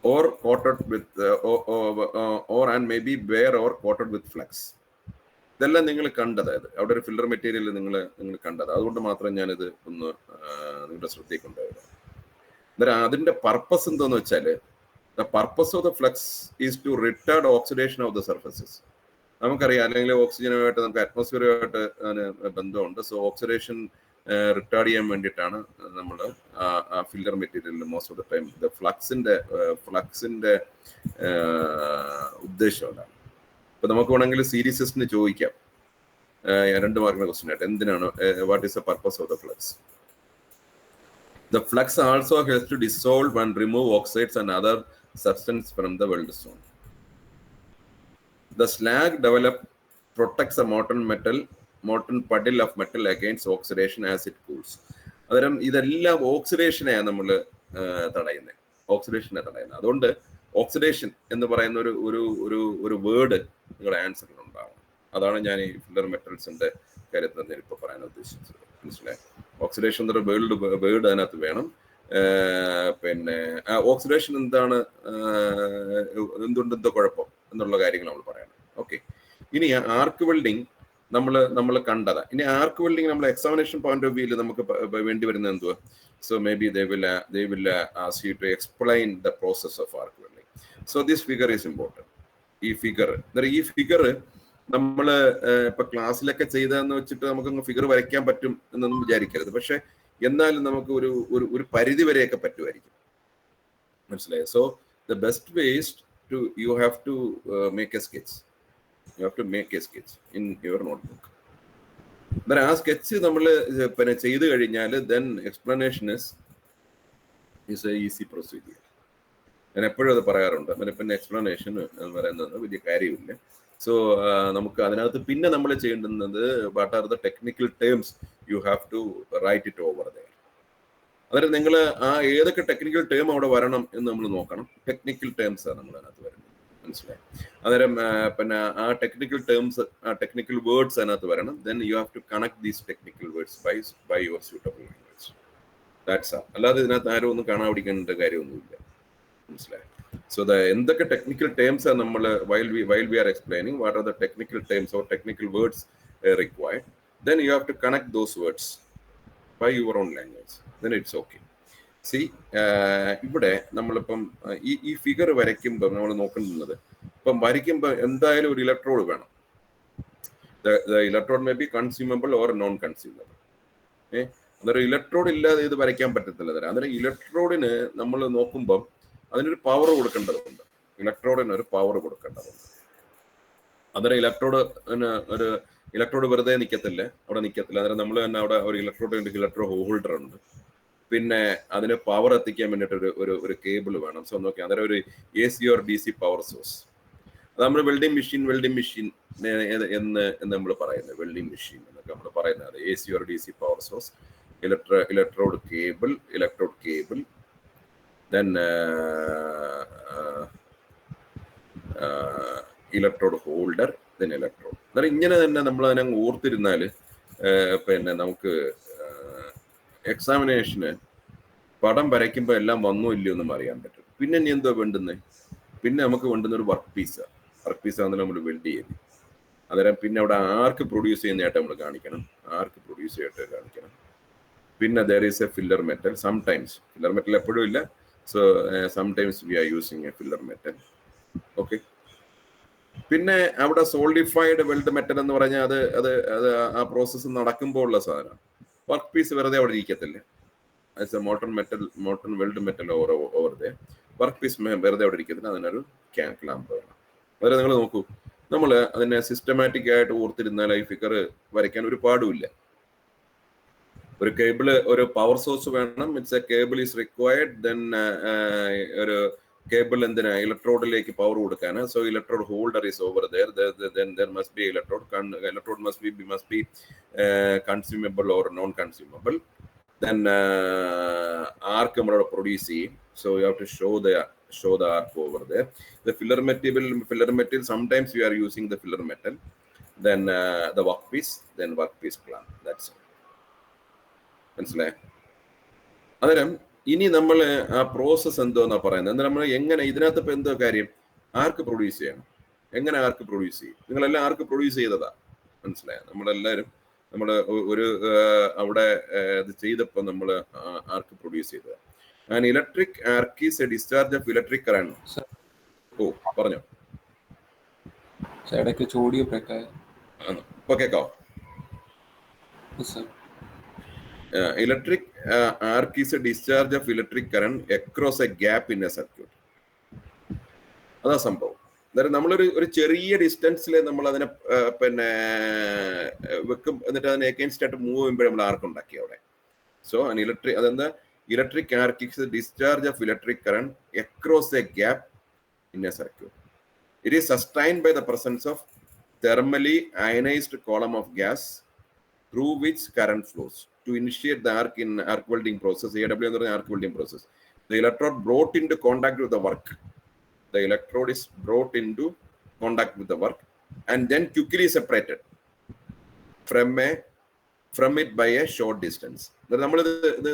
or coated with or and maybe bare or coated with flex. ഇതെല്ലാം നിങ്ങൾ കണ്ടതായത് അവിടെ ഒരു ഫില്ലർ മെറ്റീരിയൽ നിങ്ങൾ കണ്ടത്. അതുകൊണ്ട് മാത്രം ഞാനിത് ഒന്ന് നിങ്ങളുടെ ശ്രദ്ധയിൽ കൊണ്ടുപോയത്. അന്നേരം അതിന്റെ പർപ്പസ് എന്താന്ന് വെച്ചാൽ, the purpose of the flux is to retard oxidation of the surfaces. നമുക്കറിയാം, അല്ലെങ്കിൽ ഓക്സിജനുമായിട്ട് നമുക്ക് അറ്റ്മോസ്ഫിയറുമായിട്ട് അതിന് ബന്ധമുണ്ട്. സോ ഓക്സിഡേഷൻ റിട്ടാർഡ് ചെയ്യാൻ വേണ്ടിയിട്ടാണ് നമ്മൾ ആ ഫില്ലർ മെറ്റീരിയലിൽ മോസ്റ്റ് ഓഫ് ദ ടൈം ഫ്ലക്സിന്റെ ഉദ്ദേശം അതാണ്. ഇപ്പൊ നമുക്ക് വേണമെങ്കിൽ സീരീസിന് ചോദിക്കാം 2 മാർക്കിന്റെ ക്വസ്റ്റ്യൻ ആയിട്ട്, എന്തിനാണ്, what is the purpose of the flux? The flux also helps to dissolve and remove oxides and other substances from the weld stone. The slag developed protects a molten puddle of metal against oxidation as it cools. അന്നേരം ഇതെല്ലാം ഓക്സിഡേഷനെയാണ് നമ്മൾ തടയുന്നത്. അതുകൊണ്ട് oxidation എന്ന് പറയുന്ന ഒരു word നിങ്ങളുടെ ആൻസറിൽ ഉണ്ടാവും. അതാണ് ഞാൻ ഈ ഫില്ലർ മെറ്റൽസിന്റെ കാര്യത്തിൽ ഇപ്പൊ പറയാൻ ഉദ്ദേശിച്ചത്. മനസ്സിലായി? ഓക്സിഡേഷൻ എന്നൊരു വേർഡ് അതിനകത്ത് വേണം. പിന്നെ ഓക്സിഡേഷൻ എന്താണ്, എന്തുകൊണ്ട് എന്താ കുഴപ്പം എന്നുള്ള കാര്യങ്ങൾ നമ്മൾ പറയണം. ഓക്കെ, ഇനി ആർക്ക് വെൽഡിങ് നമ്മൾ കണ്ടതാ. ഇനി ആർക്ക് വെൽഡിങ് നമ്മൾ എക്സാമിനേഷൻ പോയിന്റ് ഓഫ് വ്യൂല് നമുക്ക് വേണ്ടി വരുന്നത് എന്തുവാ? So may be they will ask you to explain the process of arc welding. So this figure is important. ഈ ഫിഗർ നമ്മൾ ഇപ്പൊ ക്ലാസ്സിലൊക്കെ ചെയ്തതെന്ന് വെച്ചിട്ട് നമുക്കൊന്ന് ഫിഗർ വരയ്ക്കാൻ പറ്റും എന്നൊന്നും വിചാരിക്കരുത്. പക്ഷെ എന്നാലും നമുക്ക് ഒരു പരിധി വരെയൊക്കെ പറ്റുമായിരിക്കും. മനസ്സിലായോ? So the best way is to you have to make a sketch. You have to make a sketch in your notebook. എന്നാൽ ആ സ്കെച്ച് നമ്മൾ പിന്നെ ചെയ്ത് കഴിഞ്ഞാൽ then explanation is a easy procedure. ഞാൻ എപ്പോഴും അത് പറയാറുണ്ട്. പിന്നെ എക്സ്പ്ലനേഷൻ എന്ന് പറയുന്നത് വലിയ കാര്യമില്ല. സോ നമുക്ക് അതിനകത്ത് പിന്നെ നമ്മൾ ചെയ്യേണ്ടുന്നത് what are the technical terms you have to write it over there. അതായത് നിങ്ങൾ ആ ഏതൊക്കെ ടെക്നിക്കൽ ടേം അവിടെ വരണം എന്ന് നമ്മൾ നോക്കണം. ടെക്നിക്കൽ ടേംസ് ആണ് നമ്മൾ അതിനകത്ത് വരുന്നത്. മനസ്സിലായി? അന്നേരം പിന്നെ ആ ടെക്നിക്കൽ ടേംസ്, ആ ടെക്നിക്കൽ വേർഡ്സ് അതിനകത്ത് വരണം. Then you have to connect these technical words by your suitable language. That's all. അല്ലാതെ ഇതിനകത്ത് ആരും ഒന്നും കാണാൻ പിടിക്കേണ്ട കാര്യമൊന്നുമില്ല. മനസ്സിലായി? So the എന്തൊക്കെ ടെക്നിക്കൽ ടേംസ് ആണ് നമ്മൾ while we are explaining what are the technical terms or technical words required, then you have to connect those words by your own language, then it's okay. See, ഇവിടെ നമ്മളിപ്പം ഈ figure വരയ്ക്കുമ്പോൾ നമ്മൾ നോക്കുന്നത്, ഇപ്പം വരയ്ക്കുമ്പോൾ എന്തായാലും ഒരു ഇലക്ട്രോഡ് വേണം. The electrode may be consumable or non consumable. അന്നേരം ഇലക്ട്രോഡ് ഇല്ലാതെ ഇത് വരയ്ക്കാൻ പറ്റത്തില്ല. അന്നേരം ഇലക്ട്രോഡിന് നമ്മൾ നോക്കുമ്പം അതിനൊരു പവർ കൊടുക്കേണ്ടതുണ്ട്. ഇലക്ട്രോഡിന് ഒരു പവർ കൊടുക്കേണ്ടതുണ്ട്. അന്നേരം ഇലക്ട്രോഡ് വെറുതെ നിൽക്കത്തില്ല, അവിടെ നിൽക്കത്തില്ല. അന്നേരം നമ്മൾ തന്നെ അവിടെ ഒരു ഇലക്ട്രോഡ് ഹോൾഡർ ഉണ്ട്. പിന്നെ അതിന് പവർ എത്തിക്കാൻ വേണ്ടിയിട്ട് ഒരു കേബിൾ വേണം. സോ നോക്കി, അന്നേരം ഒരു AC or DC power source. അത് നമ്മൾ വെൽഡിംഗ് മെഷീൻ എന്ന് നമ്മൾ പറയുന്നത്, വെൽഡിംഗ് മെഷീൻ എന്നൊക്കെ നമ്മൾ പറയുന്നത്. AC or DC power source, electrode cable, then electrode holder, then electrode. അന്നേരം ഇങ്ങനെ തന്നെ നമ്മൾ അതിനെ ഓർത്തിരുന്നാൽ പിന്നെ നമുക്ക് എക്സാമിനേഷന് പടം വരയ്ക്കുമ്പോൾ എല്ലാം വന്നോ ഇല്ലയോ എന്നും അറിയാൻ പറ്റും. പിന്നെ ഇനി എന്തോ വേണ്ടുന്നത്? പിന്നെ നമുക്ക് വേണ്ടുന്ന ഒരു വർക്ക് പീസാണെന്ന് നമ്മൾ വെൽഡ് ചെയ്യുന്നത്. അന്നേരം പിന്നെ അവിടെ ആർക്ക് പ്രൊഡ്യൂസ് ചെയ്യുന്നതായിട്ട് നമ്മൾ കാണിക്കണം. പിന്നെ there is a filler metal. Sometimes filler metal എപ്പോഴും ഇല്ല. So sometimes we are using a filler metal. Okay. പിന്നെ അവിടെ സോൾഡിഫൈഡ് വെൽഡ് മെറ്റൽ എന്ന് പറഞ്ഞാൽ അത് ആ പ്രോസസ്സ് നടക്കുമ്പോൾ ഉള്ള സാധനം. വർക്ക് പീസ് വെറുതെ അവിടെ ഇരിക്കത്തില്ല. As a molten weld metal over the work piece വെറുതെ അവിടെ ഇരിക്കത്തില്ല. അതിനൊരു ക്ലാമ്പ് വേണം. അതായത് നിങ്ങൾ നോക്കൂ, നമ്മൾ അതിനെ സിസ്റ്റമാറ്റിക് ആയിട്ട് ഓർത്തിരുന്നാൽ ഈ ഫിഗർ വരയ്ക്കാൻ ഒരു പാടുമില്ല. ഒരു കേബിള്, ഒരു പവർ സോഴ്സ് വേണം. It's a cable is required. Then ഒരു കേബിൾ എന്തിനാ? ഇലക്ട്രോഡിലേക്ക് പവർ കൊടുക്കാന്. So electrode holder is over there. Then there must be electrode. Electrode must be consumable or non consumable. Then arc നമ്മളോട് produce ചെയ്യും. So you have to show the arc over there. The filler metal, sometimes we are using the filler metal. Then the workpiece clamp. That's it. മനസ്സിലായി? അന്നേരം ഇനി നമ്മൾ ആ process എന്തോന്നാ പറയുന്നത്, എന്നാൽ നമ്മൾ എങ്ങനെ ഇതിനകത്ത് ഇപ്പൊ എന്തോ കാര്യം, ആർക്ക് പ്രൊഡ്യൂസ് ചെയ്യണം, എങ്ങനെ ആർക്ക് പ്രൊഡ്യൂസ് ചെയ്യും, നിങ്ങളെല്ലാം ആർക്ക് പ്രൊഡ്യൂസ് ചെയ്തതാ, മനസ്സിലായോ? നമ്മളെല്ലാവരും നമ്മൾ ഒരു അവിടെ ഇത് ചെയ്തപ്പോൾ നമ്മൾ ആർക്ക് പ്രൊഡ്യൂസ് ചെയ്തതാ. And electric arc is a discharge of electric current. ഓ പറഞ്ഞോ, ഇടയ്ക്ക് ചോടിയോ ഇപ്പൊ കേക്കാവോ? Electric arc is a discharge of electric current across a gap in a circuit. അതാ സംഭവം. അതായത് നമ്മളൊരു ചെറിയ ഡിസ്റ്റൻസിൽ നമ്മൾ അതിനെ പിന്നെ വെക്കും, എന്നിട്ട് അതിനെ എഗെയിൻസ്റ്റ് ആയിട്ട് മൂവ് ചെയ്യുമ്പോൾ നമ്മൾ ആർക്ക് ഉണ്ടാക്കി അവിടെ. സോ അതെന്താ, electric arc is A discharge of electric current across a gap in a circuit. It is sustained by the presence of thermally ionized column of gas through which current flows. To initiate the arc in arc welding process, AW എന്ന് പറഞ്ഞ arc welding process, the electrode brought into contact with the work. The electrode is brought into contact with the work and then quickly separated from it by a short distance.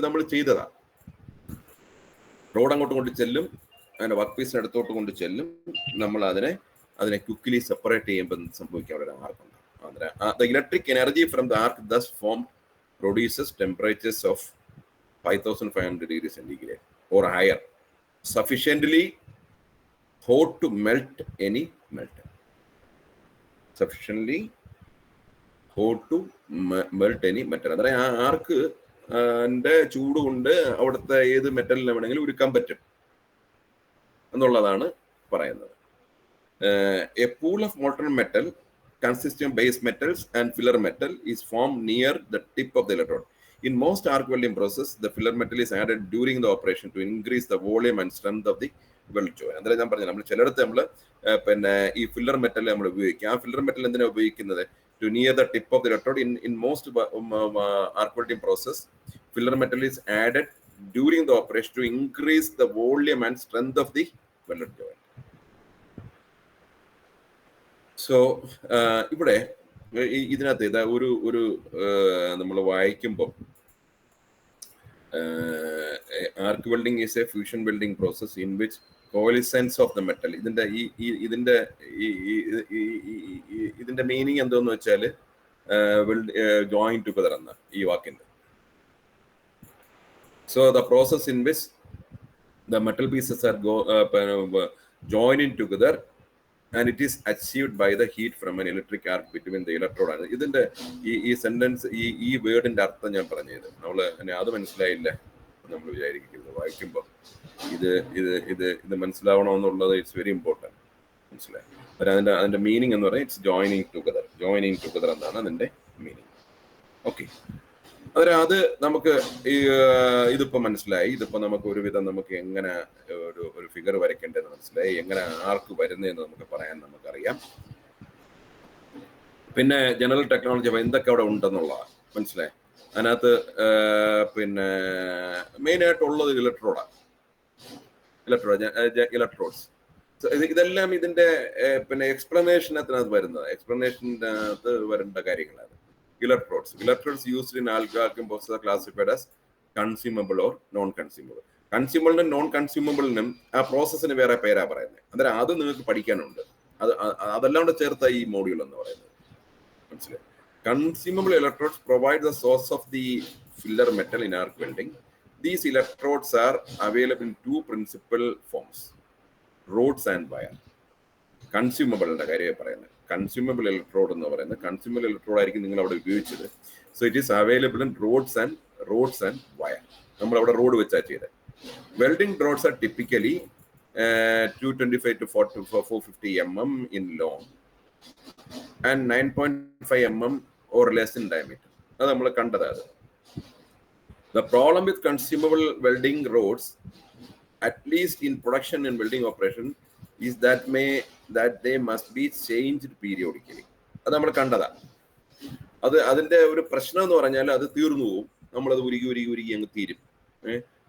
നമ്മൾ ചെയ്തതാ, road അങ്ങോട്ട് കൊണ്ട് ചെല്ലും, അതിന്റെ work പീസിന് അടുത്തോട്ട് കൊണ്ട് ചെല്ലും, നമ്മൾ അതിനെ ക്വിക്ക്ലി സെപ്പറേറ്റ് ചെയ്യുമ്പോൾ സംഭവിക്കാൻ ഒരു ആർക്കുണ്ട്. The electric energy from the arc thus formed produces temperatures of 5500 degrees centigrade or higher, sufficiently hot to melt any metal. Sufficiently hot to melt any metal. അതായത് ആ ആർക്ക് ചൂട് കൊണ്ട് അവിടുത്തെ ഏത് മെറ്റലിനെ വേണമെങ്കിലും ഉരുക്കാൻ പറ്റും എന്നുള്ളതാണ് പറയുന്നത്. A pool of molten metal consisting of base metals and filler metal is formed near the tip of the electrode. In most arc welding process, the filler metal is added during the operation to increase the volume and strength of the weld joint. അന്നേരം ഞാൻ പറഞ്ഞു, നമ്മൾ ചിലയിടത്ത് നമ്മൾ പിന്നെ ഈ filler metal നമ്മൾ ഉപയോഗിക്കും. ആ ഫില്ലർ മെറ്റൽ എന്തിനാണ് ഉപയോഗിക്കുന്നത്? To near the tip of the electrode. In most arc welding process, filler metal is added during the operation to increase the volume and strength of the welded joint. So ഇവിടെ ഇതിനകത്ത് ഇതാ ഒരു നമ്മൾ വായിക്കുമ്പോൾ arc welding is a fusion welding process in which coalescence of the metal. ഇതിന്റെ meaning എന്തോന്ന് വെച്ചാൽ join together എന്ന ഈ വാക്കിന്റെ. So the process in which the metal pieces are joining together and it is achieved by the heat from an electric arc between the electrode. ഇതിന്റെ ഈ sentence ഈ വേർഡിന്റെ അർത്ഥം ഞാൻ പറഞ്ഞത് അത് മനസ്സിലായില്ല നമ്മൾ വിചാരിക്കുന്നത്. വായിക്കുമ്പോൾ ഇത് മനസ്സിലാവണമെന്നുള്ളത് ഇറ്റ്സ് വെരി ഇമ്പോർട്ടൻറ്റ്, മനസ്സിലായി. അതിന്റെ മീനിങ് എന്ന് പറഞ്ഞാൽ ഇറ്റ്സ് ജോയിനിങ് ടുഗദർ എന്നാണ് അതിന്റെ മീനിങ്. ഓക്കെ, അത് നമുക്ക് ഇതിപ്പോ മനസ്സിലായി. ഇതിപ്പോ നമുക്ക് ഒരുവിധം നമുക്ക് എങ്ങനെ ഒരു ഫിഗർ വരയ്ക്കേണ്ടതെന്ന് മനസ്സിലായി, എങ്ങനെ ആർക്ക് വരുന്നതെന്ന് നമുക്ക് പറയാൻ നമുക്കറിയാം. പിന്നെ ജനറൽ ടെക്നോളജി എന്തൊക്കെ അവിടെ ഉണ്ടെന്നുള്ളതാണ് മനസ്സിലായി. അതിനകത്ത് പിന്നെ മെയിനായിട്ടുള്ളത് ഇലക്ട്രോഡ്സ്. ഇതെല്ലാം ഇതിന്റെ പിന്നെ എക്സ്പ്ലനേഷനകത്ത് വരുന്നത്, എക്സ്പ്ലനേഷൻ്റെ അകത്ത് വരേണ്ട കാര്യങ്ങളാണ്. Electrodes used in alkyl process are classified as consumable or non-consumable. കൺസ്യൂമബിളിനും നോൺ കൺസ്യൂമബിളിനും ആ പ്രോസസ്സിന് വേറെ പേരാ പറയുന്നത്. അന്നേരം അത് നിങ്ങൾക്ക് പഠിക്കാനുണ്ട്. അതെല്ലാം കൂടെ ചേർത്ത ഈ മോഡ്യൂൾ എന്ന് പറയുന്നത്, മനസ്സിലായി. Consumable electrodes provide the source of the filler metal in arc welding. These electrodes are available in two principal forms, rods and wire. കൺസ്യൂമബിളിന്റെ കാര്യമായി പറയുന്നത്. കൺസ്യൂമബിൾ ഇലക്ട്രോഡ് എന്ന് പറയുന്നത് കൺസ്യൂമബിൾ ഇലക്ട്രോഡ് ആയിരിക്കും നിങ്ങൾ അവിടെ ഉപയോഗിച്ചത്. So it is available in rods and wire. നമ്മൾ അവിടെ റോഡ് വെച്ചാ ചെയ്തത്. Welding rods are typically 225 to 450 mm in long and 9.5 mm or less in diameter. അത് നമ്മൾ കണ്ടത്. അത് the problem with consumable welding rods, at least in production and welding operation, is that they must be changed periodically. അത് നമ്മൾ കണ്ടതാ. അതിന്റെ ഒരു പ്രശ്നം എന്ന് പറഞ്ഞാൽ അത് തീർന്നു പോകും. നമ്മളത് ഉരുകി അങ്ങ് തീരും.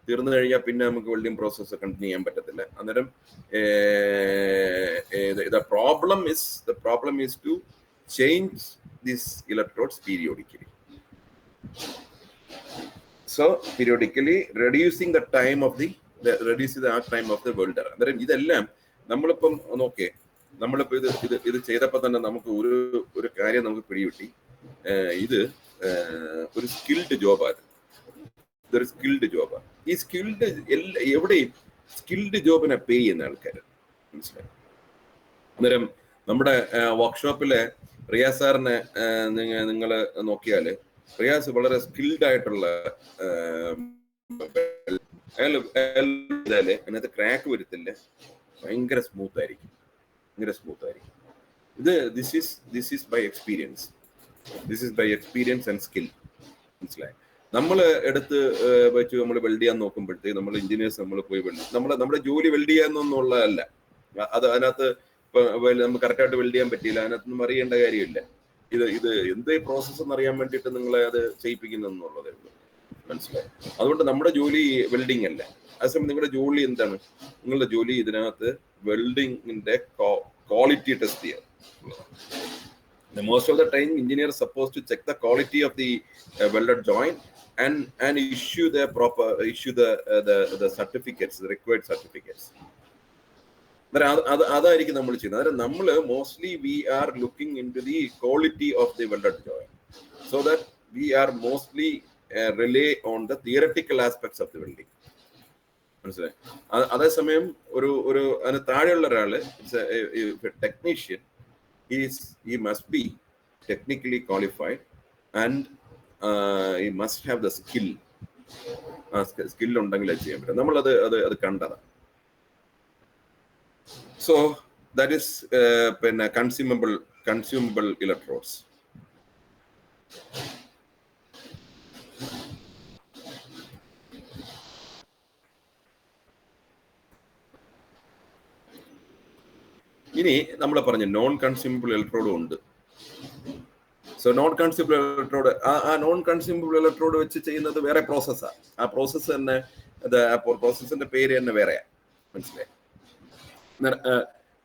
തീർന്നു കഴിഞ്ഞാൽ പിന്നെ നമുക്ക് വെൽഡിംഗ് പ്രോസസ്സ് കണ്ടിന്യൂ ചെയ്യാൻ പറ്റത്തില്ല. അന്നേരം the problem is to change these electrodes periodically. So periodically reducing the time of the arc time of the welder. അന്നേരം ഇതെല്ലാം നമ്മളിപ്പം നോക്കേ, നമ്മളിപ്പോ ഇത് ചെയ്തപ്പോൾ തന്നെ നമുക്ക് ഒരു കാര്യം നമുക്ക് പിടികിട്ടി. ഇത് ഒരു സ്കിൽഡ് ജോബാണ്. ഇതൊരു സ്കിൽഡ് ജോബാണ്. ഈ സ്കിൽഡ് എവിടെയും സ്കിൽഡ് ജോബിനെ പേ ചെയ്യുന്ന ആൾക്കാർ, മനസ്സിലായി. അന്നേരം നമ്മുടെ വർക്ക്ഷോപ്പിലെ റിയാസ് സാറിനെ നിങ്ങൾ നോക്കിയാൽ റിയാസ് വളരെ സ്കിൽഡ് ആയിട്ടുള്ള അതിനകത്ത് ക്രാക്ക് വരുത്തില്ല, ഭയങ്കര സ്മൂത്ത് ആയിരിക്കും. ഇത് this is by experience and skill, മനസ്സിലായി. നമ്മൾ എടുത്ത് വെച്ച് നമ്മൾ വെൽഡ് ചെയ്യാൻ നോക്കുമ്പോഴത്തേക്ക് നമ്മൾ എഞ്ചിനീയേഴ്സ് നമ്മൾ പോയി നമ്മുടെ ജോലി വെൽഡ് ചെയ്യാന്നൊന്നുള്ളതല്ല. അതിനകത്ത് നമുക്ക് കറക്റ്റായിട്ട് വെൽഡ് ചെയ്യാൻ പറ്റിയില്ല, അതിനകത്തൊന്നും അറിയേണ്ട കാര്യമില്ല. ഇത് എന്ത് പ്രോസസ്സ് എന്ന് അറിയാൻ വേണ്ടിയിട്ട് നിങ്ങളെ അത് ചെയ്യിപ്പിക്കുന്നുള്ളതേ ഉള്ളൂ, മനസ്സിലായി. അതുകൊണ്ട് നമ്മുടെ ജോലി വെൽഡിങ് അല്ല. അതേസമയം നിങ്ങളുടെ ജോലി എന്താണ്? നിങ്ങളുടെ ജോലി ഇതിനകത്ത് വെൽഡിങ്ങിന്റെ ക്വാളിറ്റി ടെസ്റ്റ് ചെയ്യുക. Most of the time, engineers are supposed to check the quality of the welded joint and issue the certificates, the required certificates. അതായിരിക്കും നമ്മൾ ചെയ്യുന്നത്. അതായത് നമ്മൾ mostly we are looking into the quality of the welded joint, so that we are mostly rely on the theoretical aspects of the welding, മനസ്സിലായി. അതേസമയം അതിന് താഴെയുള്ള ഒരാള് technician, he must be technically qualified and he must have the skill. Skill ഉണ്ടെങ്കിലേ ചെയ്യാൻ പറ്റും. നമ്മളത് കണ്ടതാണ്. So that is പിന്നെ consumable electrodes. ഇനി നമ്മൾ പറഞ്ഞ നോൺ കൺസ്യൂമബിൾ ഇലക്ട്രോഡും ഉണ്ട്. സോ നോൺ കൺസ്യൂമബിൾ ഇലക്ട്രോഡ്, ആ നോൺ കൺസ്യൂമബിൾ ഇലക്ട്രോഡ് വെച്ച് ചെയ്യുന്നത് വേറെ പ്രോസസ്സാണ്. ആ പ്രോസസ്സ് തന്നെ പ്രോസസ്സിന്റെ പേര് തന്നെ വേറെയാണ്, മനസ്സിലായി.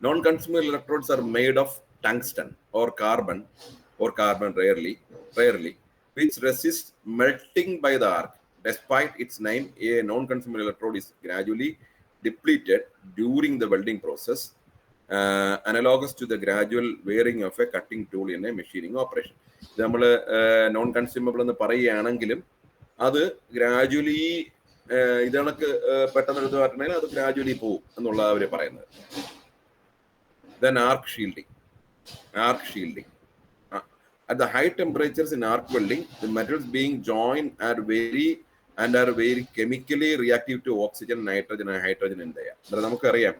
Non consumable electrodes are made of tungsten or carbon rarely, which resist melting by the arc. Despite its name, a non-consumable electrode is gradually depleted during the welding process, analogous to the gradual wearing of a cutting tool in a machining operation. നമ്മൾ non consumable എന്ന് പറയുകയാണെങ്കിലും അത് gradually ഇതണക്ക് പെട്ടെന്ന് എടുത്ത് പറഞ്ഞാൽ അത് gradually പോവും എന്നുള്ള അവർ പറയുന്നത്. Then arc shielding. At the high temperatures in arc welding, the metals being joined are very chemically reactive to oxygen, nitrogen and hydrogen in the air. നമുക്കറിയാം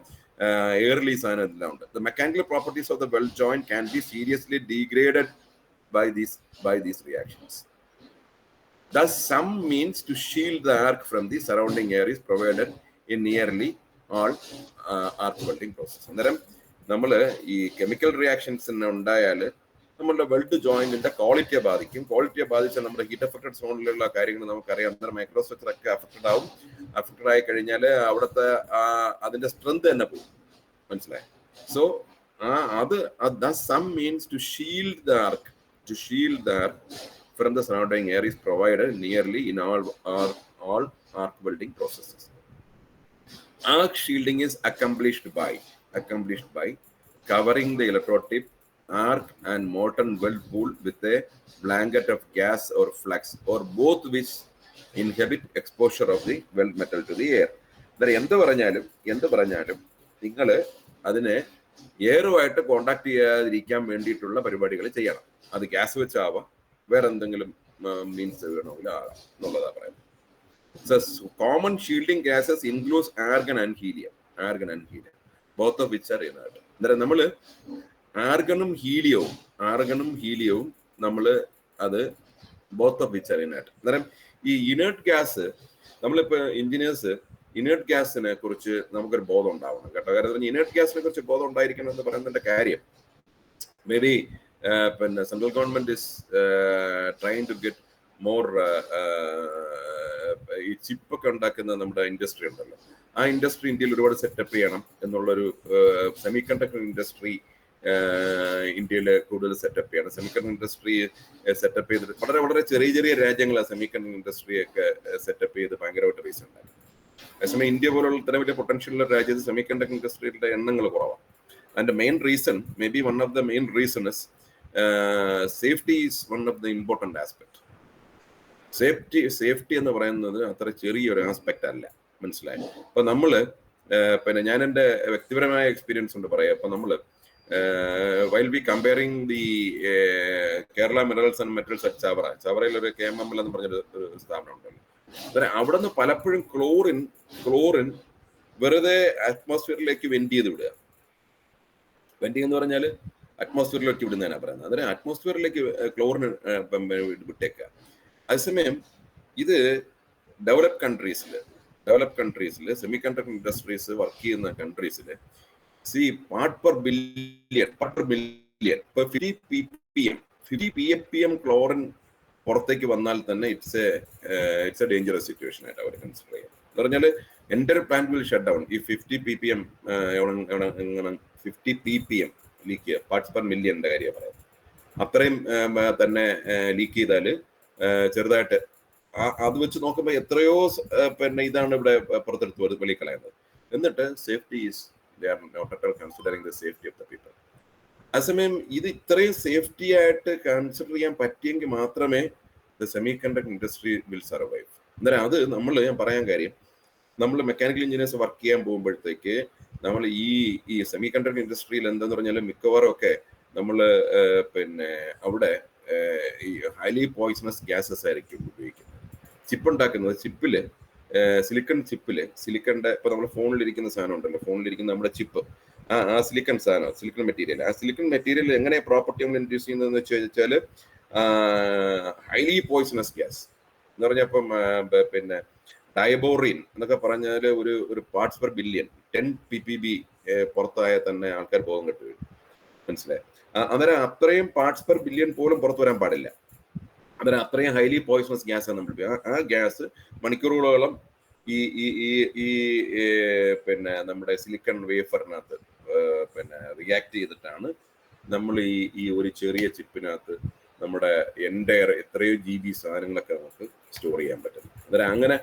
എയർ റിലീസ് അതിനെല്ലാം ഉണ്ട്. The mechanical properties of the weld joint can be seriously degraded by these reactions. Thus, some means to shield the arc from the surrounding air is provided in nearly all arc welding process. അന്നേരം നമ്മൾ ഈ chemical reactions ഉണ്ടായാൽ നമ്മളുടെ weld ജോയിന്റിന്റെ ക്വാളിറ്റിയെ ബാധിക്കും. ക്വാളിറ്റിയെ ബാധിച്ചാൽ നമ്മുടെ heat affected സോണിലുള്ള കാര്യങ്ങൾ നമുക്കറിയാം. അന്നേരം മൈക്രോസ്ട്രക്ചർ ഒക്കെ അഫക്റ്റഡ് ആയി കഴിഞ്ഞാൽ അവിടുത്തെ അതിന്റെ സ്ട്രെങ്ത് തന്നെ പോകും, മനസ്സിലായി. So some means to shield the arc from the surrounding air is provided nearly in all arc welding processes. Arc shielding is accomplished by covering the electrode tip, arc and molten weld pool with a blanket of gas or flux, or both, which inhibit exposure of the weld metal to the air. എന്ത് പറഞ്ഞാലും നിങ്ങൾ അതിനെ എയറുമായിട്ട് contact ചെയ്യാതിരിക്കാൻ വേണ്ടിയിട്ടുള്ള പരിപാടികൾ ചെയ്യണം. അത് gas വെച്ചാവാം, വേറെ എന്തെങ്കിലും മീൻസ് വേണമെങ്കിൽ ആകാം എന്നുള്ളതാണ് പറയുന്നത്. Common shielding gases includes argon and helium, both of which are inert. അന്നേരം നമ്മൾ ആർഗണും ഹീലിയവും നമ്മൾ അത് both of which are inert. അന്നേരം ഈ ഇനേർട്ട് ഗ്യാസ് നമ്മളിപ്പോ എഞ്ചിനീയേഴ്സ് ഇനേർട്ട് ഗ്യാസിനെ കുറിച്ച് നമുക്കൊരു ബോധം ഉണ്ടാവണം കേട്ടോ. കാരണം ഇനേർട്ട് ഗ്യാസിനെ കുറിച്ച് ബോധം ഉണ്ടായിരിക്കണം എന്ന് പറയുന്നതിന്റെ കാര്യം മേ ബി പിന്നെ central government is trying to get more ഈ ചിപ്പൊക്കെ ഉണ്ടാക്കുന്ന നമ്മുടെ ഇൻഡസ്ട്രി ഉണ്ടല്ലോ, ആ ഇൻഡസ്ട്രി ഇന്ത്യയിൽ ഒരുപാട് സെറ്റപ്പ് ചെയ്യണം എന്നുള്ളൊരു സെമി കണ്ടക്ടർ ഇൻഡസ്ട്രി ഇന്ത്യയിൽ കൂടുതൽ സെറ്റപ്പ് ചെയ്യണം. സെമിക്കണ്ടക്ടർ ഇൻഡസ്ട്രി സെറ്റപ്പ് ചെയ്തിട്ട് വളരെ ചെറിയ ചെറിയ രാജ്യങ്ങളാണ് സെമിക്കണ്ടക്ടർ ഇൻഡസ്ട്രിയൊക്കെ സെറ്റപ്പ് ചെയ്ത് ഭയങ്കരമായിട്ട് പൈസ ഉണ്ടാക്കി. അതേസമയം ഇന്ത്യ പോലുള്ള ഇത്ര വലിയ പൊട്ടൻഷ്യലുള്ള രാജ്യത്ത് സെമിക്കണ്ടക്ടർ ഇൻഡസ്ട്രിയുടെ എണ്ണങ്ങൾ കുറവാണ്. അതിന്റെ main reason, may be one of the main reason is safety is one of the important aspect. Safety എന്ന് പറയുന്നത് അത്ര ചെറിയൊരു ആസ്പെക്ട് അല്ല, മനസ്സിലായി. അപ്പൊ നമ്മള് പിന്നെ ഞാൻ എൻ്റെ വ്യക്തിപരമായ എക്സ്പീരിയൻസ് കൊണ്ട് പറയാം. അപ്പൊ നമ്മള് while we comparing the Kerala Minerals and Metals at ചവറയിൽ ഒരു KMML എന്ന് പറഞ്ഞൊരു സ്ഥാപനം ഉണ്ടല്ലോ, അവിടെ നിന്ന് പലപ്പോഴും ക്ലോറിൻ വെറുതെ അറ്റ്മോസ്ഫിയറിലേക്ക് വെന്റ് ചെയ്ത് വിടുക. വെന്റിങ് എന്ന് പറഞ്ഞാൽ അറ്റ്മോസ്ഫിയറിലേക്ക് വിടുന്നതാണ് പറയുന്നത്. അതിന് അറ്റ്മോസ്ഫിയറിലേക്ക് ക്ലോറിൻ വിട്ടേക്കുക. അതേസമയം ഇത് ഡെവലപ്പ് കൺട്രീസിൽ സെമി കണ്ടക്ടർ ഇൻഡസ്ട്രീസ് വർക്ക് ചെയ്യുന്ന കൺട്രീസിൽ പാർട്ട് പെർ ബില്യൺ ഇപ്പൊ 50 ppm ക്ലോറിൻ പുറത്തേക്ക് വന്നാൽ തന്നെ ഇറ്റ്സ് എ ഡേഞ്ചറസ് സിറ്റുവേഷൻ ആയിട്ട് അവർ കൺസിഡർ ചെയ്യാം. എന്ന് പറഞ്ഞാൽ എൻ്റെ പ്ലാന്റ് വിൽ ഷട്ട് ഡൗൺ ഈ 50 ppm 50 ppm ലീക്ക് ചെയ്യുക. പാർട്സ് പെർ മില്യന്റെ കാര്യം പറയാം. അത്രയും തന്നെ ലീക്ക് ചെയ്താൽ ചെറുതായിട്ട് അത് വെച്ച് നോക്കുമ്പോൾ എത്രയോ പിന്നെ ഇതാണ് ഇവിടെ പുറത്തെടുത്ത് വെളിയിൽ കളയുന്നത്. എന്നിട്ട് safety is they are not at all considering the safety of the people. അതേസമയം ഇത് ഇത്രയും സേഫ്റ്റി ആയിട്ട് കൺസിഡർ ചെയ്യാൻ പറ്റിയെങ്കിൽ മാത്രമേ the semi conductor industry will survive. അന്നേരം അത് ഞാൻ പറയാൻ കാര്യം, നമ്മൾ മെക്കാനിക്കൽ എഞ്ചിനീയേഴ്സ് വർക്ക് ചെയ്യാൻ പോകുമ്പോഴത്തേക്ക് നമ്മൾ ഈ സെമി കണ്ടക്ടർ ഇൻഡസ്ട്രിയിൽ എന്താന്ന് പറഞ്ഞാൽ മിക്കവാറും ഒക്കെ നമ്മൾ പിന്നെ അവിടെ ഈ ഹൈലി പോയിസണസ് ഗ്യാസസ് ആയിരിക്കും ഉപയോഗിക്കുന്നത്. ചിപ്പ് ഉണ്ടാക്കുന്നത് സിലിക്കണിന്റെ ഇപ്പൊ നമ്മുടെ ഫോണിലിരിക്കുന്ന സാധനം ഉണ്ടല്ലോ, ഫോണിലിരിക്കുന്ന നമ്മുടെ ചിപ്പ്, ആ സിലിക്കൺ സാധനം, സിലിക്കൺ മെറ്റീരിയൽ എങ്ങനെ പ്രോപ്പർട്ടി നമ്മൾ ഇൻട്രൊഡ്യൂസ് ചെയ്യുന്നതെന്ന് വെച്ചാൽ ഹൈലി പോയിസണസ് ഗ്യാസ് എന്ന് പറഞ്ഞാൽ ഇപ്പം പിന്നെ ഡയബോറിൻ എന്നൊക്കെ പറഞ്ഞാൽ ഒരു പാർട്സ് പെർ ബില്യൺ 10 ppb പുറത്തായാൽ തന്നെ ആൾക്കാർ ബോധം കെട്ട് വീഴും, മനസ്സിലായി. അന്നേരം അത്രയും പാർട്സ് പെർ ബില്യൺ പോലും പുറത്തു വരാൻ പാടില്ല. അന്നേരം അത്രയും ഹൈലി പോയിസണസ് ഗ്യാസ് ആണ് നമ്മൾ ഉപയോഗിക്കുക. ആ ഗ്യാസ് മണിക്കൂറുകളോളം ഈ പിന്നെ നമ്മുടെ സിലിക്കൺ വേഫറിനകത്ത് പിന്നെ റിയാക്ട് ചെയ്തിട്ടാണ് നമ്മൾ ഈ ഒരു ചെറിയ ചിപ്പിനകത്ത് നമ്മുടെ എത്രയോ GB സാധനങ്ങളൊക്കെ നമുക്ക് സ്റ്റോർ ചെയ്യാൻ പറ്റും. അന്നേരം അങ്ങനെ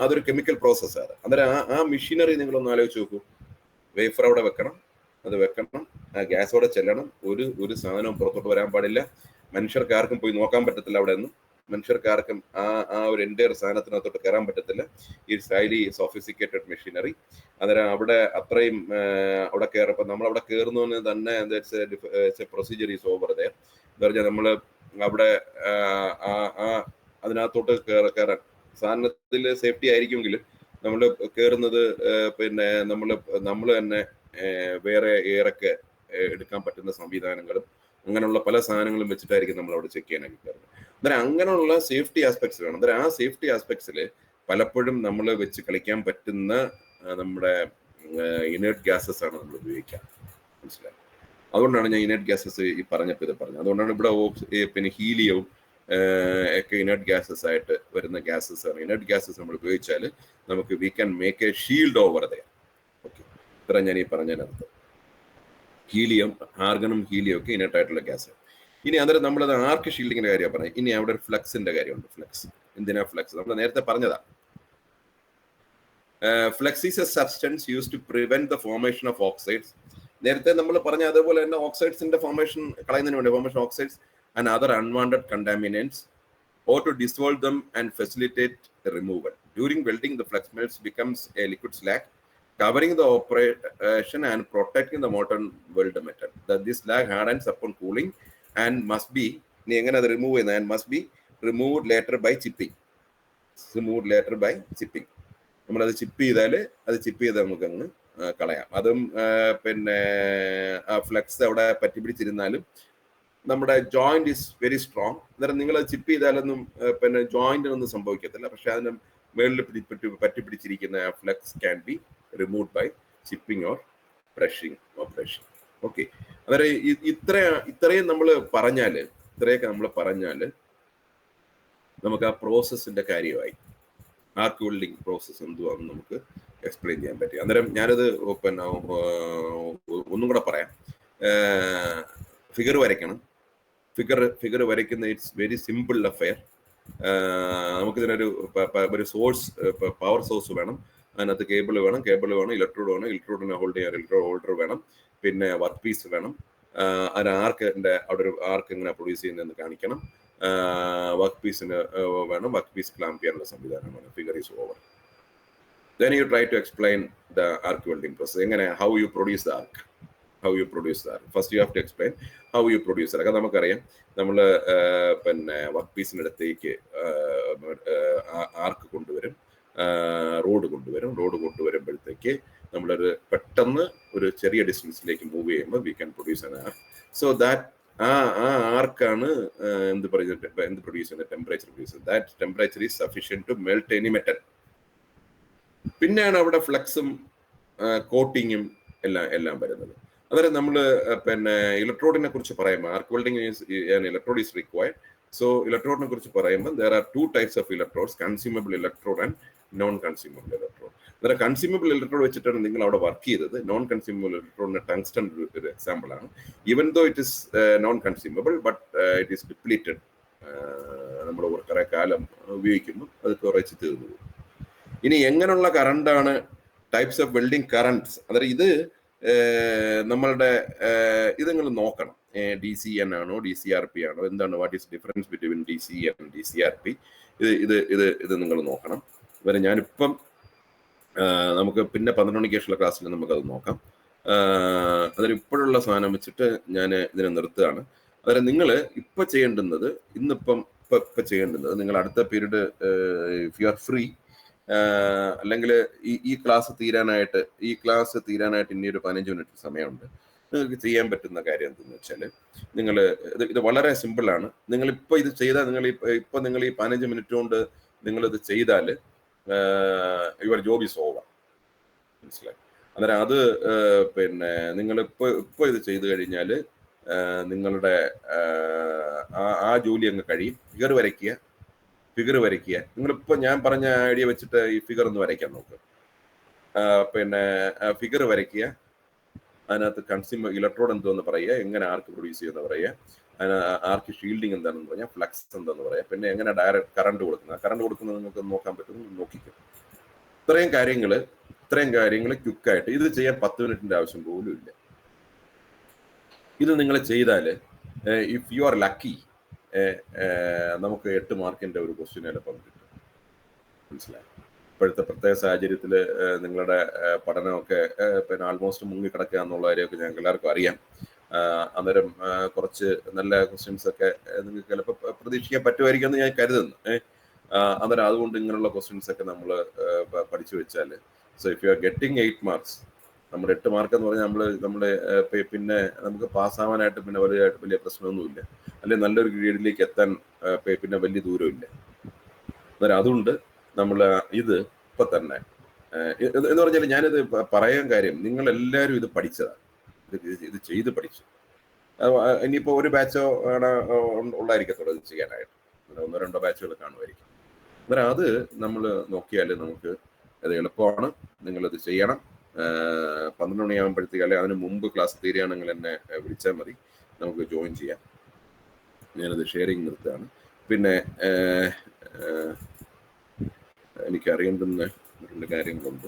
അതൊരു കെമിക്കൽ പ്രോസസ്സാണ്. അന്നേരം ആ മെഷീനറി നിങ്ങളൊന്ന് ആലോചിച്ച് നോക്കൂ. വേഫർ അവിടെ വെക്കണം, ആ ഗ്യാസ് അവിടെ ചെല്ലണം, ഒരു സാധനവും പുറത്തോട്ട് വരാൻ പാടില്ല. മനുഷ്യർക്ക് ആർക്കും പോയി നോക്കാൻ പറ്റത്തില്ല. അവിടെ നിന്ന് മനുഷ്യർക്ക് ആർക്കും ആ ഒരു എൻ്റെ സാധനത്തിനകത്തോട്ട് കയറാൻ പറ്റത്തില്ല. It's highly sophisticated machinery. അന്നേരം അവിടെ അത്രയും അവിടെ കയറപ്പോൾ നമ്മൾ അവിടെ കയറുന്നതിന് തന്നെ പ്രൊസീജിയർ ഈസ് ഓവർ ദെയർ. എന്താ പറഞ്ഞാൽ നമ്മൾ അവിടെ അതിനകത്തോട്ട് കയറാൻ സാധനത്തിൽ സേഫ്റ്റി ആയിരിക്കുമെങ്കിൽ നമ്മൾ കയറുന്നത് പിന്നെ നമ്മൾ തന്നെ വേറെ എയറൊക്കെ എടുക്കാൻ പറ്റുന്ന സംവിധാനങ്ങളും അങ്ങനെയുള്ള പല സാധനങ്ങളും വെച്ചിട്ടായിരിക്കും നമ്മൾ അവിടെ ചെക്ക് ചെയ്യാനൊക്കെ കയറുന്നത്. അന്നേരം അങ്ങനെയുള്ള സേഫ്റ്റി ആസ്പെക്ട്സ് വേണം. അന്നേരം ആ സേഫ്റ്റി ആസ്പെക്ട്സിൽ പലപ്പോഴും നമ്മൾ വെച്ച് കളിക്കാൻ പറ്റുന്ന നമ്മുടെ ഇനേർട്ട് ഗ്യാസസ് ആണ് നമ്മൾ ഉപയോഗിക്കുക, മനസ്സിലായി. അതുകൊണ്ടാണ് ഞാൻ ഇനേർട്ട് ഗ്യാസസ് ഈ പറഞ്ഞപ്പോൾ ഇത് പറഞ്ഞത്. അതുകൊണ്ടാണ് ഇവിടെ പിന്നെ ഹീലിയവും ഒക്കെ ഇനേർട്ട് ഗ്യാസസ് ആയിട്ട് വരുന്ന ഗ്യാസസ് ആണ്. ഇനേർട്ട് ഗ്യാസസ് നമ്മൾ ഉപയോഗിച്ചാൽ നമുക്ക് we can make a shield over there. Okay, ഇത്ര ഞാൻ ഈ പറഞ്ഞതിനകത്ത് ഹീലിയം, ആർഗണും ഹീലിയം ഒക്കെ ഇനേർട്ട് ആയിട്ടുള്ള ഗ്യാസ്. ഇനി അന്നേരം നമ്മളത് ആർക്ക് ഷീൽഡിങ്ങിന്റെ കാര്യം പറഞ്ഞത്. ഇനി അവിടെ ഒരു ഫ്ലക്സിന്റെ കാര്യമുണ്ട്. ഫ്ലക്സ് എന്തിനാ ഫ്ലക്സ്? നമ്മൾ നേരത്തെ പറഞ്ഞതാ. Flux is a substance use to prevent the formation of oxides. നേരത്തെ നമ്മൾ പറഞ്ഞ അതേപോലെ തന്നെ ഓക്സൈഡ്സിന്റെ ഫോർമേഷൻ കളയുന്നതിന് വേണ്ടി formation oxides and other unwanted contaminants or to dissolve them and facilitate the removal. During welding, the flux melts becomes a liquid slag, covering the operation and protecting the molten weld metal. This slag hardens upon cooling and must be removed later by chipping. നമ്മളത് chip ചെയ്ത് നമുക്ക് അങ്ങ് കളയാം. അതും പിന്നെ ആ flux അവിടെ പറ്റിപ്പിടിച്ചിരുന്നാലും നമ്മുടെ ജോയിന്റ് ഇസ് വെരി സ്ട്രോങ്. അന്നേരം നിങ്ങൾ ചിപ്പ് ചെയ്താലൊന്നും പിന്നെ ജോയിന്റിനൊന്നും സംഭവിക്കത്തില്ല. പക്ഷെ അതിന് മേളിൽ പറ്റിപ്പിടിച്ചിരിക്കുന്ന flux can be remove by chipping or brushing operation. Okay, അന്നേരം ഇത്രയൊക്കെ നമ്മൾ പറഞ്ഞാല് നമുക്ക് ആ പ്രോസസ്സിന്റെ കാര്യമായി. ആർക്ക് വെൽഡിങ് പ്രോസസ്സ് എന്തുവാണെന്ന് നമുക്ക് എക്സ്പ്ലെയിൻ ചെയ്യാൻ പറ്റും. അന്നേരം ഞാനത് പിന്നെ ഒന്നും കൂടെ പറയാം. ഫിഗർ വരയ്ക്കണം. ഫിഗർ വരയ്ക്കുന്ന ഇറ്റ്സ് വെരി സിമ്പിൾ അഫെയർ. നമുക്കിതിനൊരു സോഴ്സ്, പവർ സോഴ്സ് വേണം, അതിനകത്ത് കേബിൾ വേണം, ഇലക്ട്രോഡിനെ ഹോൾഡ് ചെയ്യാൻ ഇലക്ട്രോഡ് ഹോൾഡർ വേണം, പിന്നെ വർക്ക് പീസ് വേണം, അതിന് അവിടെ ഒരു ആർക്ക് എങ്ങനെ പ്രൊഡ്യൂസ് ചെയ്യുന്നതെന്ന് കാണിക്കണം, വർക്ക് പീസിന് വേണം, വർക്ക് പീസ് ക്ലാമ്പ് ചെയ്യാനുള്ള സംവിധാനം വേണം. Figure is over. Then you try to explain the arc welding process. How you produce the arc. First you have to explain how you produce it. അത് നമുക്കറിയാം, നമ്മൾ പിന്നെ വർക്ക് പീസിനടുത്തേക്ക് ആർക്ക് കൊണ്ടുവരും, റോഡ് കൊണ്ടുവരുമ്പോഴത്തേക്ക് നമ്മളൊരു പെട്ടെന്ന് ഒരു ചെറിയ ഡിസ്റ്റൻസിലേക്ക് മൂവ് ചെയ്യുമ്പോൾ we can produce an arc. So that ആ ആർക്കാണ് എന്ത് പ്രൊഡ്യൂസ് ചെയ്യുന്നത്, ടെമ്പറേച്ചർ പ്രൊഡ്യൂസ് ചെയ്യുന്നത്. That temperature is sufficient to melt any metal. പിന്നെയാണ് അവിടെ ഫ്ലക്സും കോട്ടിങ്ങും എല്ലാം വരുന്നത്. അന്നേരം നമ്മൾ പിന്നെ ഇലക്ട്രോഡിനെ കുറിച്ച് പറയുമ്പോൾ, arc welding electrode is required. So ഇലക്ട്രോഡിനെ കുറിച്ച് പറയുമ്പോൾ there are 2 types of electrodes, consumable electrode and non consumable electrode. അന്നേരം കൺസ്യൂമബിൾ ഇലക്ട്രോഡ് വെച്ചിട്ടാണ് നിങ്ങൾ അവിടെ വർക്ക് ചെയ്തത്. നോൺ കൺസ്യൂമബിൾ ഇലക്ട്രോഡിന്റെ ടങ്സ്റ്റൺ ഒരു എക്സാമ്പിൾ ആണ്. Even though it is non consumable but it is depleted. നമ്മൾ കുറെ കാലം ഉപയോഗിക്കുമ്പോൾ അത് കുറച്ച് തീർന്നു പോകും. ഇനി എങ്ങനെയുള്ള കറണ്ടാണ്, ടൈപ്സ് ഓഫ് വെൽഡിംഗ് കറണ്ട്സ്. അതായത് ഇത് നമ്മളുടെ ഇത് നിങ്ങൾ നോക്കണം. DCN ആണോ DCRP ആണോ, എന്താണ്, what is difference between DCN and DCRP, ഇത് നിങ്ങൾ നോക്കണം. വരെ ഞാനിപ്പം നമുക്ക് പിന്നെ 12 മണിക്ക് ശേഷമുള്ള ക്ലാസ്സിൽ നമുക്കത് നോക്കാം. അതൊരു ഇപ്പോഴുള്ള സാധനം വെച്ചിട്ട് ഞാൻ ഇതിനെ നിർത്തുകയാണ്. അതായത് നിങ്ങൾ ഇപ്പം ചെയ്യേണ്ടുന്നത്, ഇപ്പം ചെയ്യേണ്ടുന്നത്, നിങ്ങൾ അടുത്ത period if you are free, അല്ലെങ്കിൽ ഈ ക്ലാസ് തീരാനായിട്ട് ഇനി ഒരു 15 മിനിറ്റ് സമയമുണ്ട്. നിങ്ങൾക്ക് ചെയ്യാൻ പറ്റുന്ന കാര്യം എന്തെന്ന് വെച്ചാൽ, നിങ്ങൾ ഇത് വളരെ സിമ്പിളാണ്. നിങ്ങളിപ്പോൾ ഇത് ചെയ്താൽ, നിങ്ങൾ ഈ 15 മിനിറ്റ് കൊണ്ട് നിങ്ങളിത് ചെയ്താൽ യുവർ ജോബ് ഈസ് ഓവർ. മനസ്സിലായി? അന്നേരം അത് പിന്നെ നിങ്ങളിപ്പോൾ ഇത് ചെയ്തു കഴിഞ്ഞാൽ നിങ്ങളുടെ ആ ജോലി അങ്ങ് കഴിയും. ഫിഗർ വരയ്ക്കുക. നിങ്ങളിപ്പോൾ ഞാൻ പറഞ്ഞ ഐഡിയ വെച്ചിട്ട് ഈ ഫിഗർ ഒന്ന് വരയ്ക്കാൻ നോക്കുക. പിന്നെ ഫിഗർ വരയ്ക്കുക. അതിനകത്ത് ഇലക്ട്രോഡ് എന്തോന്ന് പറയുക, എങ്ങനെ ആർക്ക് പ്രൊഡ്യൂസ് ചെയ്യുന്ന പറയുക, ആർക്ക് ഷീൽഡിങ് എന്താണെന്ന് പറയാം, ഫ്ലക്സ് എന്താണെന്ന് പറയാം, പിന്നെ എങ്ങനെ ഡയറക്റ്റ് കറണ്ട് കൊടുക്കുന്നത് നിങ്ങൾക്ക് നോക്കാൻ പറ്റും, നോക്കിക്കും. ഇത്രയും കാര്യങ്ങൾ ക്വിക്കായിട്ട് ഇത് ചെയ്യാൻ 10 മിനിറ്റിന്റെ ആവശ്യം പോലും ഇല്ല. ഇത് നിങ്ങൾ ചെയ്താൽ, ഇഫ് യു ആർ ലക്കി, നമുക്ക് 8 മാർക്കിന്റെ ഒരു ക്വസ്റ്റ്യൻ എളുപ്പം കിട്ടും. മനസ്സിലായി? ഇപ്പോഴത്തെ പ്രത്യേക സാഹചര്യത്തിൽ നിങ്ങളുടെ പഠനമൊക്കെ പിന്നെ ആൾമോസ്റ്റ് മുങ്ങിക്കിടക്കുക എന്നുള്ള കാര്യമൊക്കെ ഞങ്ങൾക്ക് എല്ലാവർക്കും അറിയാം. അന്നേരം കുറച്ച് നല്ല ക്വസ്റ്റ്യൻസ് ഒക്കെ നിങ്ങൾക്ക് ചിലപ്പോൾ പ്രതീക്ഷിക്കാൻ പറ്റുമായിരിക്കും എന്ന് ഞാൻ കരുതുന്നു. അന്നേരം അതുകൊണ്ട് ഇങ്ങനെയുള്ള ക്വസ്റ്റ്യൻസ് ഒക്കെ നമ്മൾ പഠിച്ചു വെച്ചാൽ, so if you are getting 8 marks, നമ്മുടെ 8 മാർക്ക് എന്ന് പറഞ്ഞാൽ പിന്നെ നമുക്ക് പാസ്സാവാനായിട്ട് പിന്നെ വലിയ പ്രശ്നമൊന്നുമില്ല, അല്ലെങ്കിൽ നല്ലൊരു ഗ്രേഡിലേക്ക് എത്താൻ പിന്നെ വലിയ ദൂരമില്ല. അന്നേരം അതുകൊണ്ട് നമ്മൾ ഇത് ഇപ്പം തന്നെ എന്ന് പറഞ്ഞാൽ, ഞാനിത് പറയാൻ കാര്യം, നിങ്ങളെല്ലാവരും ഇത് പഠിച്ചതാണ്, ഇത് ചെയ്ത് പഠിച്ചു. ഇനിയിപ്പോൾ ഒരു ബാച്ചോ ഉള്ളായിരിക്കത്തുള്ളൂ ഇത് ചെയ്യാനായിട്ട്, 1-2 ബാച്ചുകൾ കാണുമായിരിക്കും. അന്നേരം അത് നമ്മൾ നോക്കിയാൽ നമുക്ക് അത് എളുപ്പമാണ്. നിങ്ങളിത് ചെയ്യണം. 12 മണിയാകുമ്പോഴത്തേക്ക്, അല്ലെങ്കിൽ അതിന് മുമ്പ് ക്ലാസ് തീരുകയാണെങ്കിൽ എന്നെ വിളിച്ചാൽ മതി, നമുക്ക് ജോയിൻ ചെയ്യാം. ഞാനത് ഷെയറിങ് നിർത്തുകയാണ്. പിന്നെ എനിക്കറിയേണ്ടുന്ന 2 കാര്യങ്ങളുണ്ട്.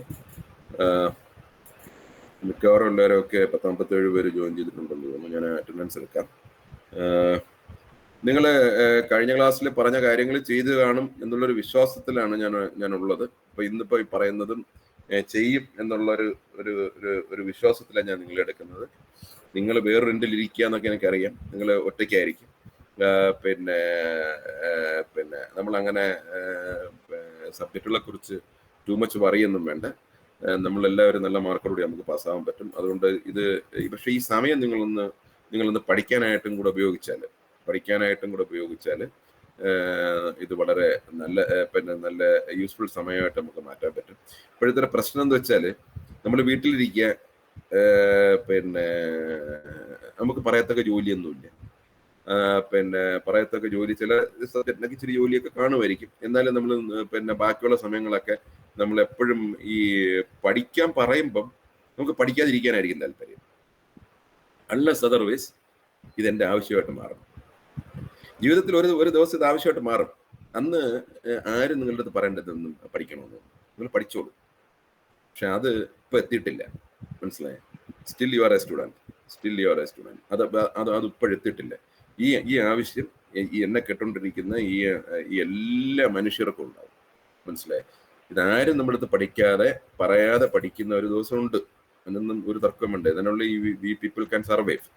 മിക്കവാറും എല്ലാവരൊക്കെ 57 പേര് ജോയിൻ ചെയ്തിട്ടുണ്ടെന്ന് തോന്നുന്നു. ഞാൻ അറ്റൻഡൻസ് എടുക്കാം. നിങ്ങൾ കഴിഞ്ഞ ക്ലാസ്സിൽ പറഞ്ഞ കാര്യങ്ങൾ ചെയ്തു കാണും എന്നുള്ളൊരു വിശ്വാസത്തിലാണ് ഞാനുള്ളത്. അപ്പോൾ ഇന്നിപ്പോൾ ഈ പറയുന്നതും ചെയ്യും എന്നുള്ളൊരു ഒരു വിശ്വാസത്തിലാണ് ഞാൻ നിങ്ങളെ എടുക്കുന്നത്. നിങ്ങൾ വേറൊരു എൻഡിൽ ഇരിക്കുക എന്നൊക്കെ എനിക്കറിയാം, നിങ്ങൾ ഒറ്റയ്ക്കായിരിക്കും. പിന്നെ നമ്മളങ്ങനെ സബ്ജക്റ്റുകളെ കുറിച്ച് ടൂ മച്ച് പറയുകയൊന്നും വേണ്ട. നമ്മളെല്ലാവരും നല്ല മാർക്കോടുകൂടി നമുക്ക് പാസ്സാകാൻ പറ്റും. അതുകൊണ്ട് പക്ഷേ ഈ സമയം നിങ്ങളൊന്ന് പഠിക്കാനായിട്ടും കൂടെ ഉപയോഗിച്ചാൽ ഇത് വളരെ നല്ല യൂസ്ഫുൾ സമയമായിട്ട് നമുക്ക് മാറ്റാൻ പറ്റും. ഇപ്പോഴത്തെ പ്രശ്നം എന്ന് വെച്ചാൽ, നമ്മൾ വീട്ടിലിരിക്കുക, പിന്നെ നമുക്ക് പറയത്തക്ക ജോലിയൊന്നുമില്ല. പറയത്തക്ക ജോലി ചില സബ്ജക്റ്റിനൊക്കെ ഇച്ചിരി ജോലിയൊക്കെ കാണുമായിരിക്കും. എന്നാലും നമ്മൾ ബാക്കിയുള്ള സമയങ്ങളൊക്കെ നമ്മൾ എപ്പോഴും ഈ പഠിക്കാൻ പറയുമ്പം നമുക്ക് പഠിക്കാതിരിക്കാനായിരിക്കും താല്പര്യം. അൺലെസ് അതർവൈസ് ഇതെന്റെ ആവശ്യമായിട്ട് മാറും. ജീവിതത്തിൽ ഒരു ദിവസം ഇത് ആവശ്യമായിട്ട് മാറും. അന്ന് ആരും നിങ്ങളുടെ അടുത്ത് പറയേണ്ടതൊന്നും പഠിക്കണമെന്ന്, നിങ്ങൾ പഠിച്ചോളൂ. പക്ഷെ അത് ഇപ്പൊ എത്തിയിട്ടില്ല, മനസ്സിലായോ? Still you are A student. അത് ഇപ്പോഴെത്തിയിട്ടില്ല. ഈ ആവശ്യം ഈ എന്നെ കേട്ടോണ്ടിരിക്കുന്ന ഈ എല്ലാ മനുഷ്യർക്കും ഉണ്ടാവും, മനസ്സിലായോ? ഇതാരും നമ്മളടുത്ത് പഠിക്കാതെ പറയാതെ പഠിക്കുന്ന ഒരു ദിവസമുണ്ട്. അതിനൊന്നും ഒരു തർക്കം വേണ്ട. ഇതിനുള്ള ഈ പീപ്പിൾ ക്യാൻ സർവൈവ്,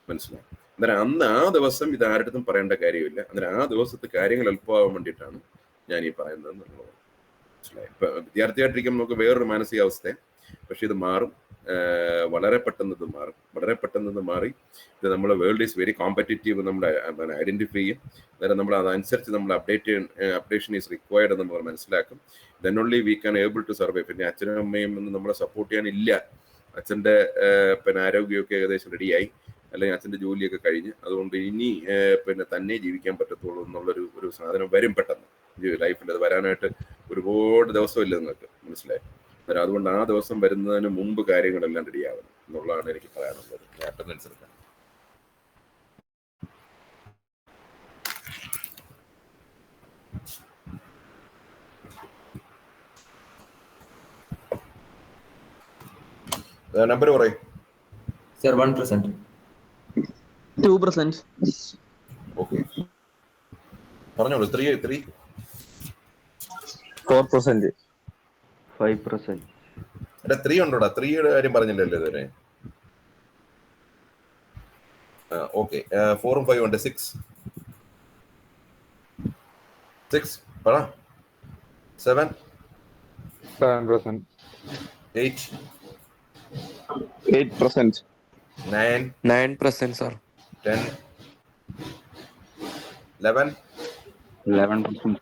മനസ്സിലായി? അന്നേരം അന്ന് ആ ദിവസം ഇത് ആരുടെ പറയേണ്ട കാര്യമില്ല. അന്നേരം ആ ദിവസത്തെ കാര്യങ്ങൾ എളുപ്പമാവാൻ വേണ്ടിയിട്ടാണ് ഞാൻ ഈ പറയുന്നത് എന്നുള്ളത്, മനസ്സിലായി? ഇപ്പൊ വിദ്യാർത്ഥിയായിട്ടിരിക്കുമ്പോൾ നമുക്ക് വേറൊരു മാനസികാവസ്ഥ, പക്ഷെ ഇത് മാറും. വളരെ പെട്ടെന്ന് ഇത് മാറി. ഇത് നമ്മുടെ വേൾഡ് ഈസ് വെരി കോമ്പറ്റീറ്റീവ്. നമ്മുടെ ഐഡന്റിഫൈ ചെയ്യും. അന്നേരം നമ്മൾ അതനുസരിച്ച് നമ്മൾ അപ്ഡേഷൻ ഈസ് റിക്വയർഡ് എന്ന് നമ്മൾ മനസ്സിലാക്കും. Then only we can able to survive. പിന്നെ അച്ഛനും അമ്മയും ഒന്നും നമ്മളെ സപ്പോർട്ട് ചെയ്യാനില്ല. അച്ഛൻ്റെ ആരോഗ്യമൊക്കെ ഏകദേശം റെഡിയായി, അല്ലെങ്കിൽ അച്ഛൻ്റെ ജോലിയൊക്കെ കഴിഞ്ഞ്, അതുകൊണ്ട് ഇനി തന്നെ ജീവിക്കാൻ പറ്റത്തുള്ളൂ എന്നുള്ളൊരു സാധനം വരും പെട്ടെന്ന് ലൈഫിൽ. അത് വരാനായിട്ട് ഒരുപാട് ദിവസമില്ല നിങ്ങൾക്ക്, മനസ്സിലായി? അന്നേരം അതുകൊണ്ട് ആ ദിവസം വരുന്നതിന് മുമ്പ് കാര്യങ്ങളെല്ലാം റെഡിയാവണം എന്നുള്ളതാണ് എനിക്ക് പറയാനുള്ളത്. അറ്റൻഡൻസ് എടുക്കാൻ. നമ്പർ പറയും. Sir, 1%. 2%. ഓക്കെ, പറഞ്ഞോളൂ. 3 4%. 5%. അല്ല, 3 ഉണ്ടോടാ? 3യുടെ കാര്യം പറഞ്ഞില്ലല്ലോ ഇതുവരെ. ഓക്കെ, 4ഉം 5ഉം ഉണ്ട്. 6 പറ. 7 7%. 8 8%. 9%, sir. 10 11 11%.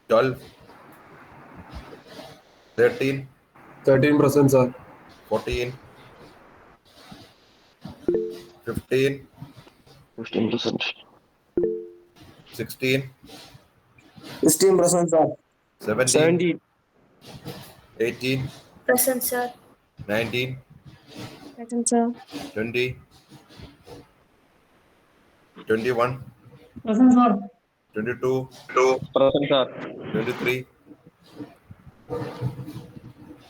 12 13 13%, sir. 14 15 15%. 16 16%, sir. 17 18 Present, sir. 19 Present, sir. 20 21 Present, sir. 22 Present, sir. 23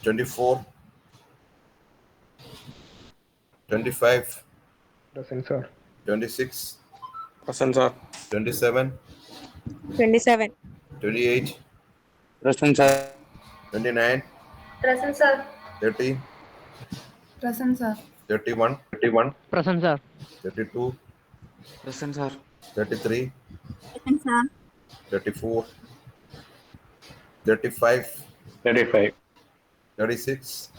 24 25 Present, sir. 26 Present, sir. 27 27. 28 Present, sir. 29 Present, sir. 30 Present, sir. 31 Present, sir. 32 Present, sir. 33 Present, sir. 34 35 35. 36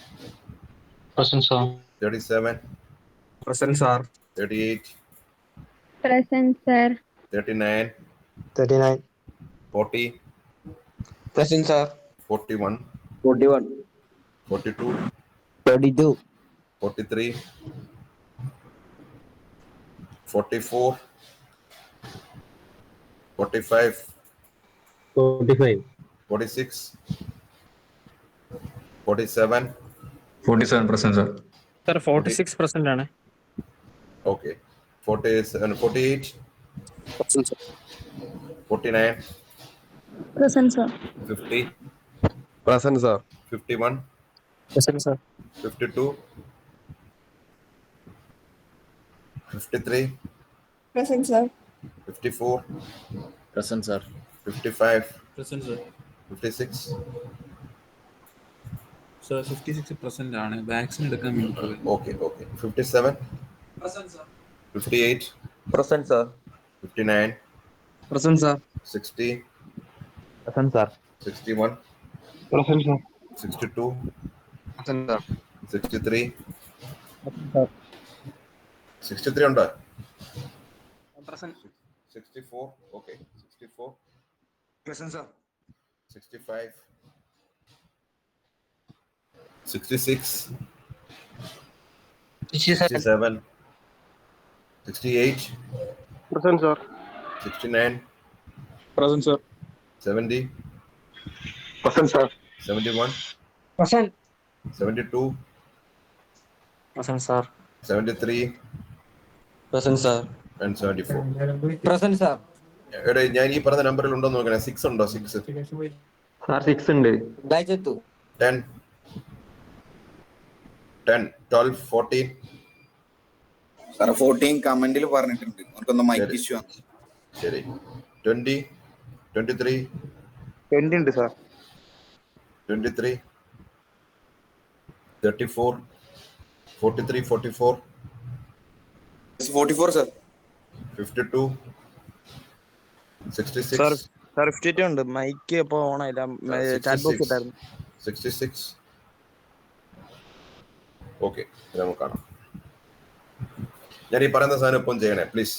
Present, sir. 37 Present, sir. 38 Present, sir. 39 39. 40 Present, sir. 41 41. 42 32. 43 44 45 45. 46 47 47%, sir. Sir, 46% ആണ്. okay 47 48 Present, sir. 49 Present, sir. 50 Present, sir. 51 Present, sir. 52 53 Present, sir. 54 Present, sir. 55 Present, sir. 56 Sir, 56% ആണ് vaccine എടുക്കാൻ വേണ്ടി. okay 57 Present, sir. 58 Present, sir. 59 Present, sir. 60 Present, sir. 61 Present, sir. 62 Present, sir. 63 Present, sir. 63 ഉണ്ടോ? Present. 64 okay 64 Present, sir. 65 66 67 68 Present, sir. 69 Present, sir. 70 Present, sir. 71 Present. 72, Present, sir. 73, Present, sir. and 74. Present, sir. എടേ ഞാൻ ഈ പറഞ്ഞ നമ്പറിൽ ഉണ്ടോ നോക്കണേ. 6 ഉണ്ടോ? 6, sir 6 ഉണ്ട്. 10, 12, 14. സാർ 14 കമന്റിൽ പറഞ്ഞിട്ടുണ്ട്. നമുക്കൊന്ന് മൈക്ക് ഇഷ്യൂ ആണ്. ശരി. 20, 23, 20 ഉണ്ട് സാർ. 23, 34, 43, 44, 44 സാർ. 52, 66, സാർ 52 ഉണ്ട്. മൈക്ക് ഇപ്പൊ ഓൺ ആയില്ല. ചാറ്റ് ബോക്സ് ഇട്ടായിരുന്നു. 66. ഓക്കെ, നമുക്ക് കാണാം. ഞാൻ ഈ പറയുന്ന സാധനം ഇപ്പം ചെയ്യണേ പ്ലീസ്.